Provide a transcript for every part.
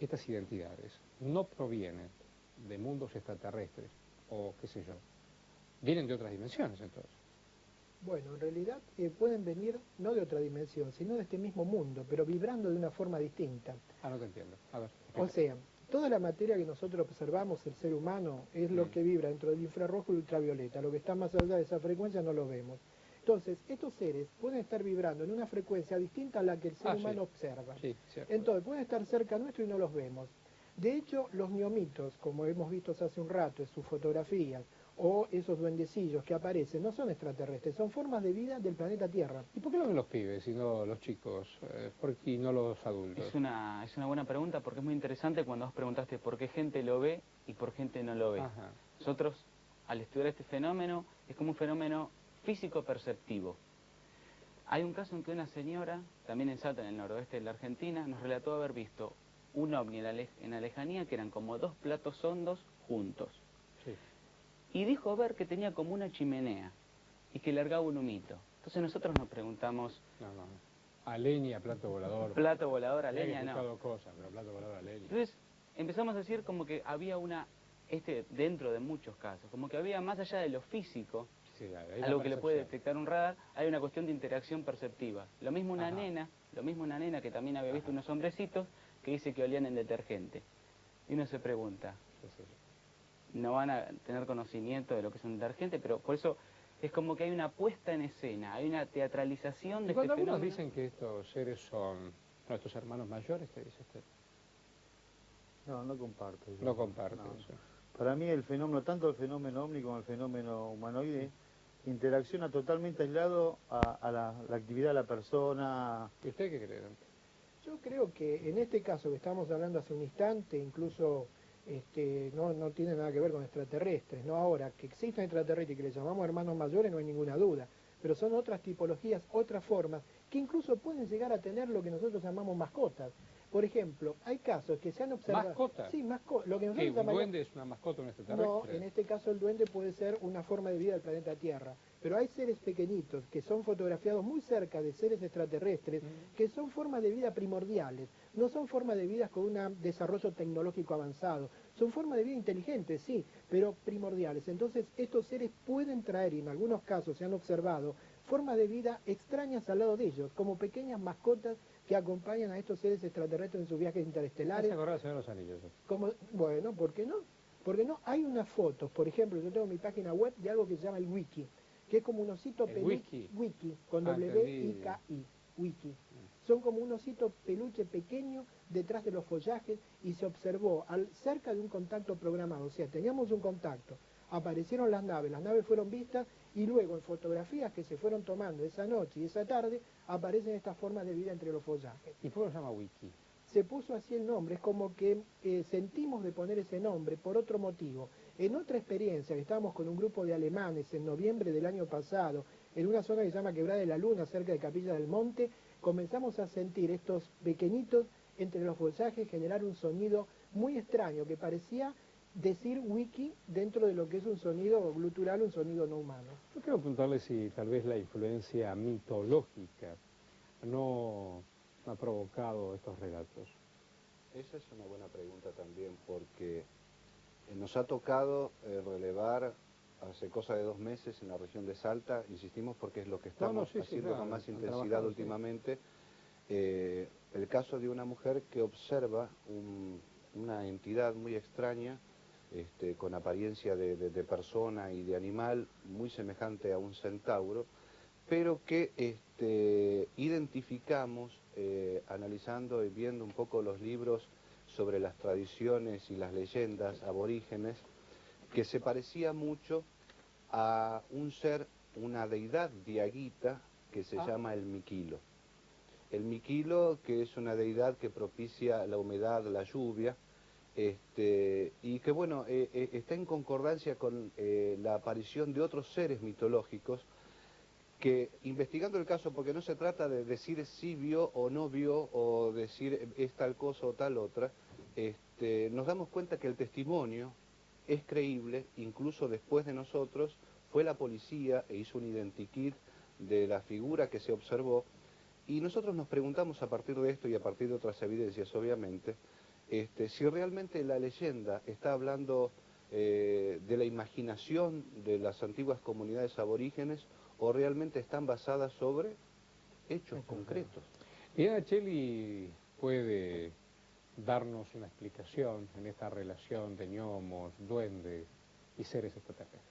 estas identidades no provienen de mundos extraterrestres o qué sé yo, vienen de otras dimensiones entonces. Bueno, en realidad pueden venir no de otra dimensión, sino de este mismo mundo, pero vibrando de una forma distinta. Ah, no te entiendo. A ver, O explica. sea, toda la materia que nosotros observamos, el ser humano, es lo que vibra dentro del infrarrojo y ultravioleta. Lo que está más allá de esa frecuencia no lo vemos. Entonces, estos seres pueden estar vibrando en una frecuencia distinta a la que el ser humano observa. Sí, cierto. Entonces, pueden estar cerca nuestro y no los vemos. De hecho, los neomitos, como hemos visto hace un rato en sus fotografías, o esos duendecillos que aparecen, no son extraterrestres, son formas de vida del planeta Tierra. ¿Y por qué lo ven los pibes y no los chicos? Y no los adultos. Es una buena pregunta porque es muy interesante cuando vos preguntaste por qué gente lo ve y por gente no lo ve. Ajá. Nosotros, al estudiar este fenómeno, es como un fenómeno físico-perceptivo. Hay un caso en que una señora, también en Salta, en el noroeste de la Argentina, nos relató haber visto un ovni en la lejanía que eran como dos platos hondos juntos. Sí. Y dijo ver que tenía como una chimenea y que largaba un humito. Entonces nosotros nos preguntamos... No. A leña, plato volador. Plato volador a leña, he no. escuchado cosas, pero plato volador a leña. Entonces empezamos a decir como que había dentro de muchos casos, como que había más allá de lo físico, sí, algo que le puede detectar un radar, hay una cuestión de interacción perceptiva. Lo mismo una nena que también había visto unos hombrecitos que dice que olían en detergente. Y uno se pregunta, no van a tener conocimiento de lo que es un detergente, pero por eso es como que hay una puesta en escena, hay una teatralización de este Cuando algunos fenómeno. dicen que estos seres son nuestros hermanos mayores, ¿qué dice usted? No comparto. No comparte eso. Para mí el fenómeno, tanto el fenómeno ovni como el fenómeno humanoide, interacciona totalmente aislado a la actividad de la persona. ¿Y usted qué cree, Dante? Yo creo que en este caso que estamos hablando hace un instante, incluso no tiene nada que ver con extraterrestres, ¿no? Ahora, que existen extraterrestres y que les llamamos hermanos mayores no hay ninguna duda, pero son otras tipologías, otras formas, que incluso pueden llegar a tener lo que nosotros llamamos mascotas. Por ejemplo, hay casos que se han observado... ¿Mascota? Sí, mascotas. Lo que nosotros ¿Un duende es una mascota, un extraterrestre? No, en este caso el duende puede ser una forma de vida del planeta Tierra, pero hay seres pequeñitos que son fotografiados muy cerca de seres extraterrestres que son formas de vida primordiales, no son formas de vida con un desarrollo tecnológico avanzado, son formas de vida inteligentes, sí, pero primordiales. Entonces estos seres pueden traer, y en algunos casos se han observado, formas de vida extrañas al lado de ellos, como pequeñas mascotas que acompañan a estos seres extraterrestres en sus viajes interestelares. ¿Se acordaba del Señor de los Anillos? Bueno, ¿por qué no? Porque no, hay unas fotos, por ejemplo, yo tengo mi página web de algo que se llama el wiki, que es como un osito peluche, wiki, con W-I-K-I, wiki. Son como un osito peluche pequeño detrás de los follajes y se observó cerca de un contacto programado, o sea, teníamos un contacto, aparecieron las naves fueron vistas y luego en fotografías que se fueron tomando esa noche y esa tarde aparecen estas formas de vida entre los follajes. ¿Y por qué se llama wiki? Se puso así el nombre, es como que sentimos de poner ese nombre por otro motivo. En otra experiencia, que estábamos con un grupo de alemanes en noviembre del año pasado, en una zona que se llama Quebrada de la Luna, cerca de Capilla del Monte, comenzamos a sentir estos pequeñitos entre los follajes generar un sonido muy extraño, que parecía decir wiki dentro de lo que es un sonido glutural, un sonido no humano. Yo quiero preguntarle si tal vez la influencia mitológica no ha provocado estos relatos. Esa es una buena pregunta también, porque nos ha tocado relevar hace cosa de 2 meses en la región de Salta, insistimos porque es lo que estamos haciendo con más intensidad últimamente, el caso de una mujer que observa una entidad muy extraña, con apariencia de persona y de animal, muy semejante a un centauro, pero que identificamos, analizando y viendo un poco los libros sobre las tradiciones y las leyendas aborígenes, que se parecía mucho a un ser, una deidad diaguita que se llama el Miquilo. El Miquilo, que es una deidad que propicia la humedad, la lluvia, y que bueno, está en concordancia con la aparición de otros seres mitológicos que, investigando el caso, porque no se trata de decir si vio o no vio, o decir es tal cosa o tal otra, nos damos cuenta que el testimonio es creíble. Incluso después de nosotros fue la policía e hizo un identikit de la figura que se observó, y nosotros nos preguntamos a partir de esto y a partir de otras evidencias, obviamente, si realmente la leyenda está hablando de la imaginación de las antiguas comunidades aborígenes o realmente están basadas sobre hechos concretos. Diana Cheli puede darnos una explicación en esta relación de gnomos, duendes y seres extraterrestres.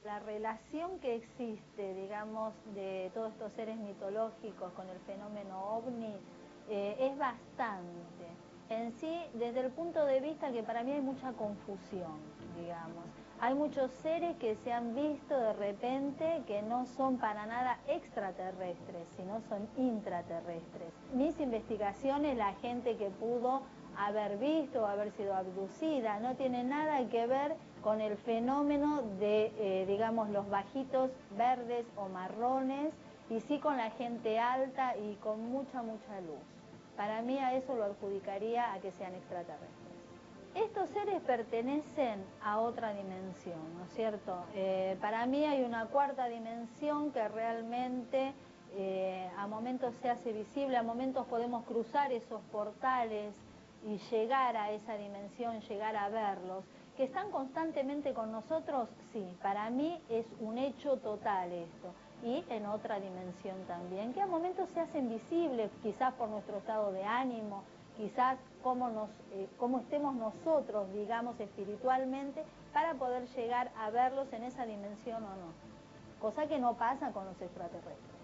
La relación que existe, digamos, de todos estos seres mitológicos con el fenómeno ovni es bastante. En sí, desde el punto de vista que para mí hay mucha confusión, digamos. Hay muchos seres que se han visto de repente que no son para nada extraterrestres, sino son intraterrestres. Mis investigaciones, la gente que pudo haber visto o haber sido abducida, no tiene nada que ver con el fenómeno de, digamos, los bajitos verdes o marrones, y sí con la gente alta y con mucha luz. Para mí a eso lo adjudicaría a que sean extraterrestres. Estos seres pertenecen a otra dimensión, ¿no es cierto? Para mí hay una cuarta dimensión que realmente a momentos se hace visible, a momentos podemos cruzar esos portales y llegar a esa dimensión, llegar a verlos. ¿Que están constantemente con nosotros? Sí, para mí es un hecho total esto. Y en otra dimensión también, que a momentos se hacen visibles, quizás por nuestro estado de ánimo, quizás cómo estemos nosotros, digamos, espiritualmente, para poder llegar a verlos en esa dimensión o no. Cosa que no pasa con los extraterrestres.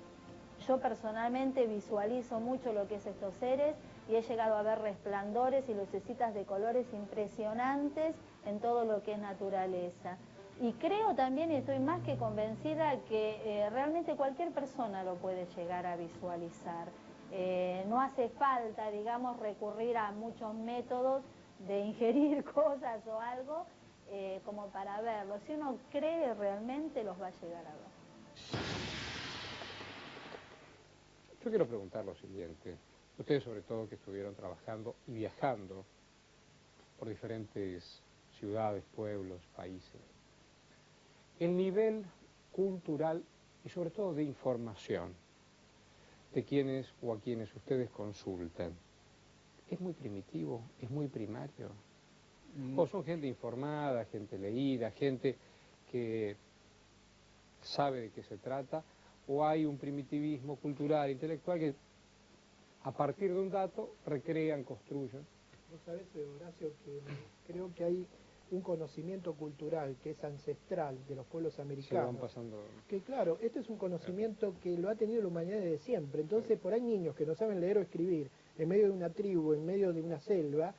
Yo personalmente visualizo mucho lo que es estos seres y he llegado a ver resplandores y lucecitas de colores impresionantes en todo lo que es naturaleza. Y creo también, y estoy más que convencida, que realmente cualquier persona lo puede llegar a visualizar. No hace falta, digamos, recurrir a muchos métodos de ingerir cosas o algo como para verlo. Si uno cree realmente, los va a llegar a ver. Yo quiero preguntar lo siguiente. Ustedes, sobre todo, que estuvieron trabajando y viajando por diferentes ciudades, pueblos, países, el nivel cultural y sobre todo de información de quienes o a quienes ustedes consultan, ¿es muy primitivo? ¿Es muy primario? ¿O son gente informada, gente leída, gente que sabe de qué se trata? ¿O hay un primitivismo cultural, intelectual que a partir de un dato recrean, construyen? Vos sabés, Horacio, que creo que hay un conocimiento cultural que es ancestral de los pueblos americanos. Se van pasando... Que claro, este es un conocimiento que lo ha tenido la humanidad desde siempre. Entonces, por ahí niños que no saben leer o escribir, en medio de una tribu, en medio de una selva,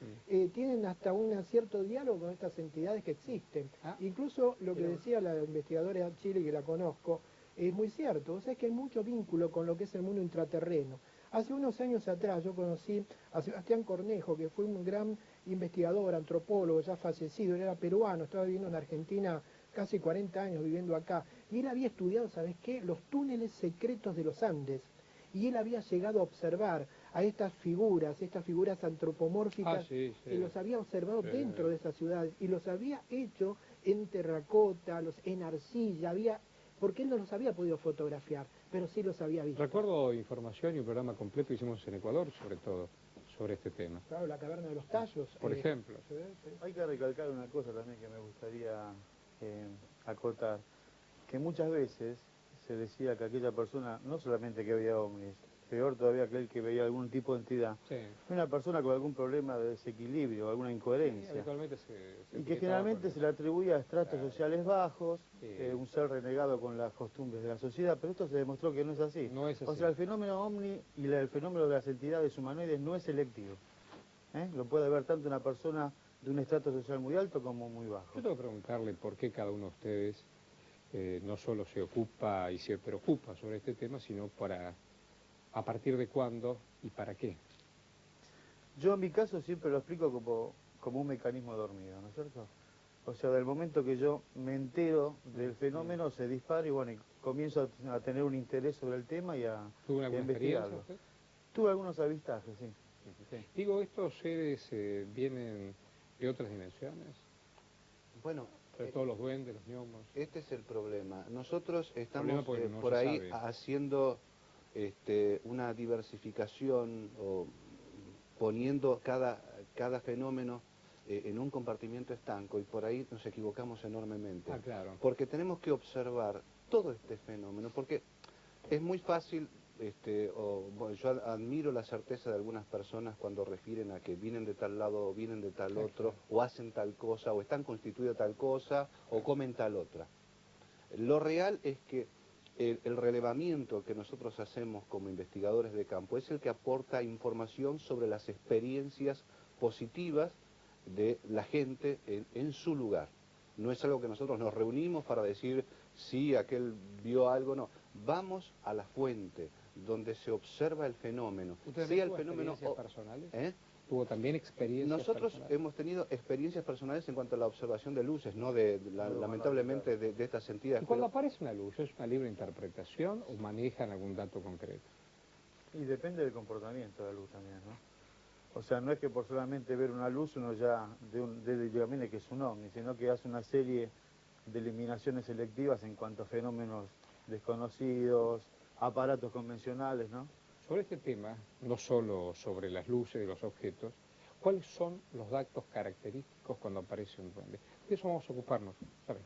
tienen hasta un cierto diálogo con estas entidades que existen. Incluso lo que decía la investigadora Chile, que la conozco, es muy cierto. O sea, que hay mucho vínculo con lo que es el mundo intraterreno. Hace unos años atrás yo conocí a Sebastián Cornejo, que fue un gran investigador, antropólogo, ya fallecido. Él era peruano, estaba viviendo en Argentina casi 40 años viviendo acá. Y él había estudiado, ¿sabes qué?, los túneles secretos de los Andes. Y él había llegado a observar a estas figuras antropomórficas, y los había observado dentro de esas ciudades, y los había hecho en terracota, en arcilla, porque él no los había podido fotografiar, pero sí los había visto. Recuerdo información y un programa completo que hicimos en Ecuador, sobre todo, sobre este tema. Claro, la caverna de los tallos. Por ejemplo. Hay que recalcar una cosa también que me gustaría acotar, que muchas veces se decía que aquella persona, no solamente que veía ovnis, peor todavía aquel que veía algún tipo de entidad, una persona con algún problema de desequilibrio, alguna incoherencia, y que generalmente se le atribuía a estratos sociales bajos, un ser renegado con las costumbres de la sociedad, pero esto se demostró que no es así. No es así. O sea, el fenómeno ovni y el fenómeno de las entidades humanoides no es selectivo. Lo puede ver tanto una persona de un estrato social muy alto como muy bajo. Yo tengo que preguntarle por qué cada uno de ustedes no solo se ocupa y se preocupa sobre este tema, sino a partir de cuándo y para qué. Yo en mi caso siempre lo explico como un mecanismo dormido, ¿no es cierto? O sea, del momento que yo me entero del fenómeno, se dispara y bueno, y comienzo a tener un interés sobre el tema y a investigarlo. Tuve algunos avistajes, sí. Digo, ¿estos seres vienen de otras dimensiones? Bueno, sobre todo los duendes, los gnomos. Este es el problema. Nosotros estamos por ahí haciendo una diversificación o poniendo cada fenómeno en un compartimiento estanco, y por ahí nos equivocamos enormemente. Claro. Porque tenemos que observar todo este fenómeno, porque es muy fácil, bueno, yo admiro la certeza de algunas personas cuando refieren a que vienen de tal lado o vienen de tal otro, o hacen tal cosa, o están constituidas tal cosa, o comen tal otra. Lo real es que el relevamiento que nosotros hacemos como investigadores de campo es el que aporta información sobre las experiencias positivas de la gente en su lugar. No es algo que nosotros nos reunimos para decir si aquel vio algo, no. Vamos a la fuente, donde se observa el fenómeno. ¿Usted Sea el tuvo fenómeno experiencias personales? ¿Eh? ¿Tuvo también experiencias Nosotros personales? hemos tenido experiencias personales en cuanto a la observación de luces, no lamentablemente de estas entidades. ¿Y cuando aparece una luz, es una libre interpretación o manejan algún dato concreto? Y depende del comportamiento de la luz también, ¿no? O sea, no es que por solamente ver una luz uno ya diga que es un ovni, sino que hace una serie de eliminaciones selectivas en cuanto a fenómenos desconocidos, aparatos convencionales, ¿no? Sobre este tema, no solo sobre las luces de los objetos, ¿cuáles son los datos característicos cuando aparece un duende? De eso vamos a ocuparnos, ¿sabes?